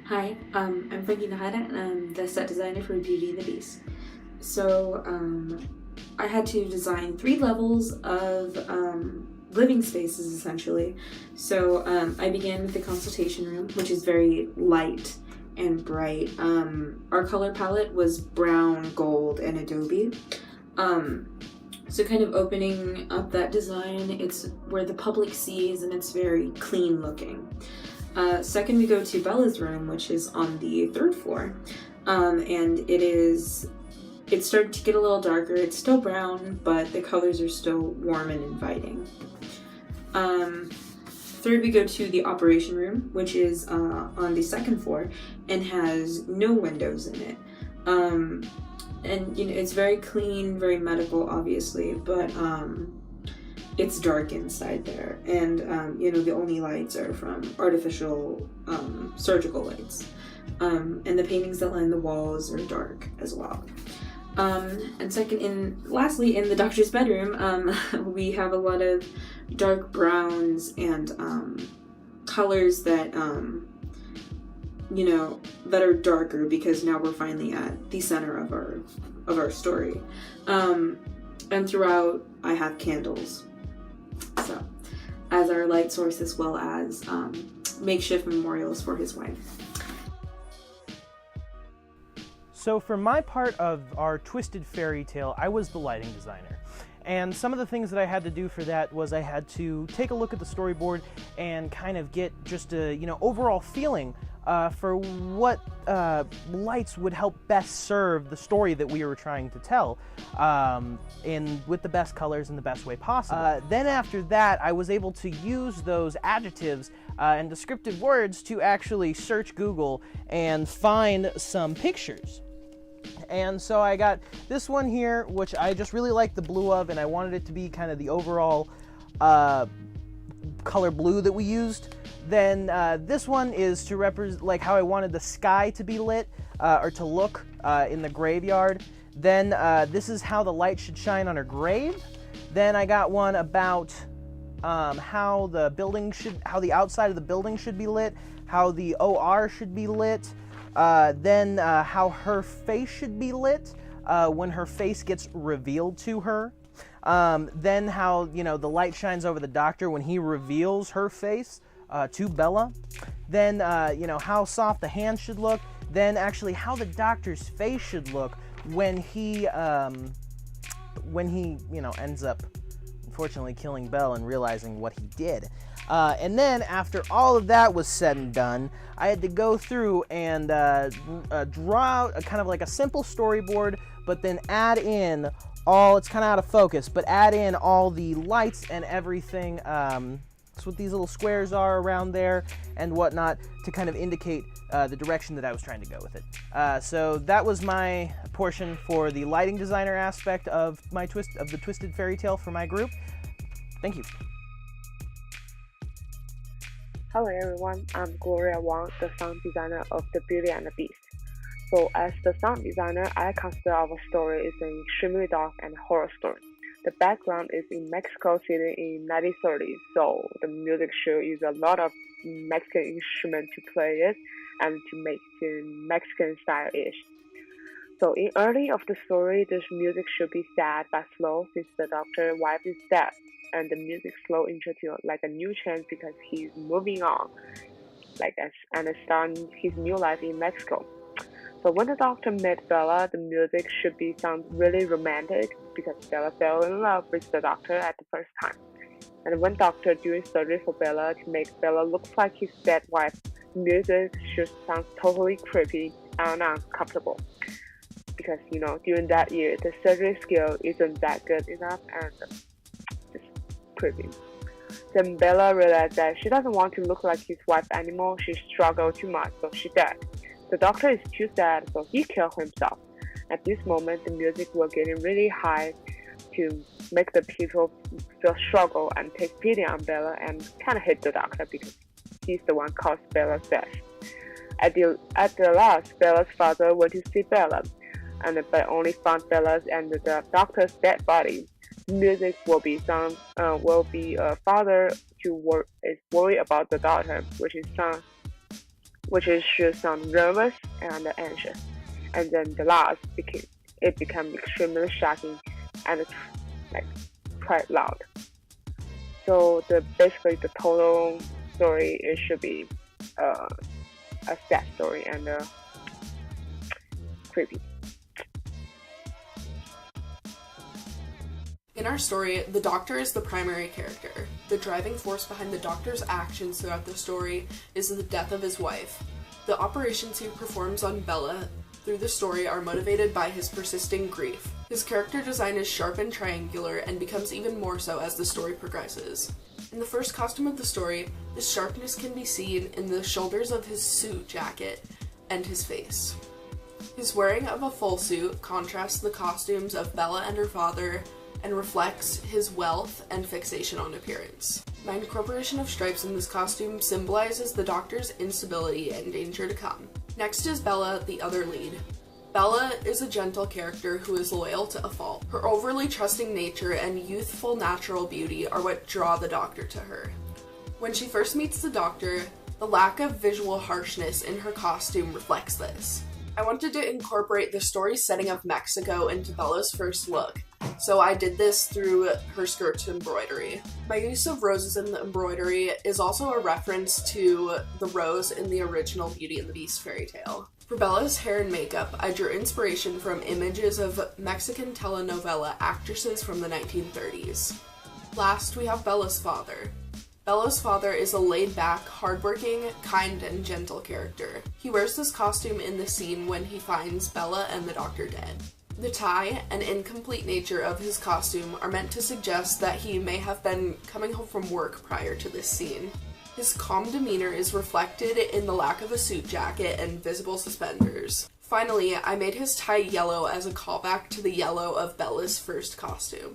Hi, I'm Frankie Nahada, and I'm the set designer for Beauty and the Beast. So, I had to design 3 levels of living spaces essentially. So, I began with the consultation room, which is very light and bright. Our color palette was brown, gold, and adobe. So, kind of opening up that design, it's where the public sees, and it's very clean looking. Second, we go to Bella's room, which is on the 3rd floor, and it's starting to get a little darker. It's still brown, but the colors are still warm and inviting. Third, we go to the operation room, which is on the 2nd floor and has no windows in it. And it's very clean, very medical, obviously, but it's dark inside there, and the only lights are from artificial surgical lights, and the paintings that line the walls are dark as well. And lastly, in the doctor's bedroom, we have a lot of dark browns and colors that that are darker, because now we're finally at the center of our story. And throughout, I have candles, so as our light source, as well as makeshift memorials for his wife. So for my part of our Twisted Fairy Tale, I was the lighting designer. And some of the things that I had to do for that was I had to take a look at the storyboard and kind of get just a overall feeling for what lights would help best serve the story that we were trying to tell, with the best colors in the best way possible. Then after that, I was able to use those adjectives and descriptive words to actually search Google and find some pictures. And so I got this one here, which I just really like the blue of, and I wanted it to be kind of the overall color blue that we used. Then this one is to represent like how I wanted the sky to be lit or to look in the graveyard. Then this is how the light should shine on her grave. Then I got one about how the outside of the building should be lit, how the OR should be lit. Then how her face should be lit when her face gets revealed to her. Then how the light shines over the doctor when he reveals her face to Bella. Then how soft the hand should look. Then actually how the doctor's face should look when he ends up unfortunately killing Bella and realizing what he did. And then after all of that was said and done, I had to go through and draw out a kind of like a simple storyboard, but then add in it's kind of out of focus, but add in all the lights and everything. That's what these little squares are around there and whatnot, to kind of indicate the direction that I was trying to go with it. So that was my portion for the lighting designer aspect of the Twisted Fairy Tale for my group. Thank you. Hello everyone, I'm Gloria Wang, the sound designer of The Beauty and the Beast. So as the sound designer, I consider our story is an extremely dark and horror story. The background is in Mexico City in 1930s, so the music should use a lot of Mexican instruments to play it and to make it Mexican style-ish. So in early of the story, this music should be sad but slow, since the doctor's wife is dead, and the music slow into like a new chance because he's moving on, and starting his new life in Mexico. So when the doctor met Bella, the music should sound really romantic because Bella fell in love with the doctor at the first time. And when doctor doing surgery for Bella to make Bella look like his dead wife, music should sound totally creepy and uncomfortable. Because during that year the surgery skill isn't that good enough and it's creepy. Then Bella realized that she doesn't want to look like his wife anymore. She struggled too much, so she died. The doctor is too sad, so he killed himself. At this moment, the music was getting really high to make the people feel struggle and take pity on Bella and kind of hate the doctor because he's the one caused Bella's death. At the last, Bella's father went to see Bella, but only found Bella's and the doctor's dead body. Music will be a father is worried about the daughter, which is which is she sounds nervous and anxious. And then the last became extremely shocking and like quite loud. So basically the total story it should be a sad story and creepy. In our story, the Doctor is the primary character. The driving force behind the Doctor's actions throughout the story is the death of his wife. The operations he performs on Bella through the story are motivated by his persisting grief. His character design is sharp and triangular and becomes even more so as the story progresses. In the first costume of the story, the sharpness can be seen in the shoulders of his suit jacket and his face. His wearing of a full suit contrasts the costumes of Bella and her father and reflects his wealth and fixation on appearance. My incorporation of stripes in this costume symbolizes the Doctor's instability and danger to come. Next is Bella, the other lead. Bella is a gentle character who is loyal to a fault. Her overly trusting nature and youthful natural beauty are what draw the Doctor to her. When she first meets the Doctor, the lack of visual harshness in her costume reflects this. I wanted to incorporate the story setting of Mexico into Bella's first look, so I did this through her skirt's embroidery. My use of roses in the embroidery is also a reference to the rose in the original Beauty and the Beast fairy tale. For Bella's hair and makeup, I drew inspiration from images of Mexican telenovela actresses from the 1930s. Last, we have Bella's father. Bella's father is a laid-back, hardworking, kind, and gentle character. He wears this costume in the scene when he finds Bella and the Doctor dead. The tie and incomplete nature of his costume are meant to suggest that he may have been coming home from work prior to this scene. His calm demeanor is reflected in the lack of a suit jacket and visible suspenders. Finally, I made his tie yellow as a callback to the yellow of Bella's first costume.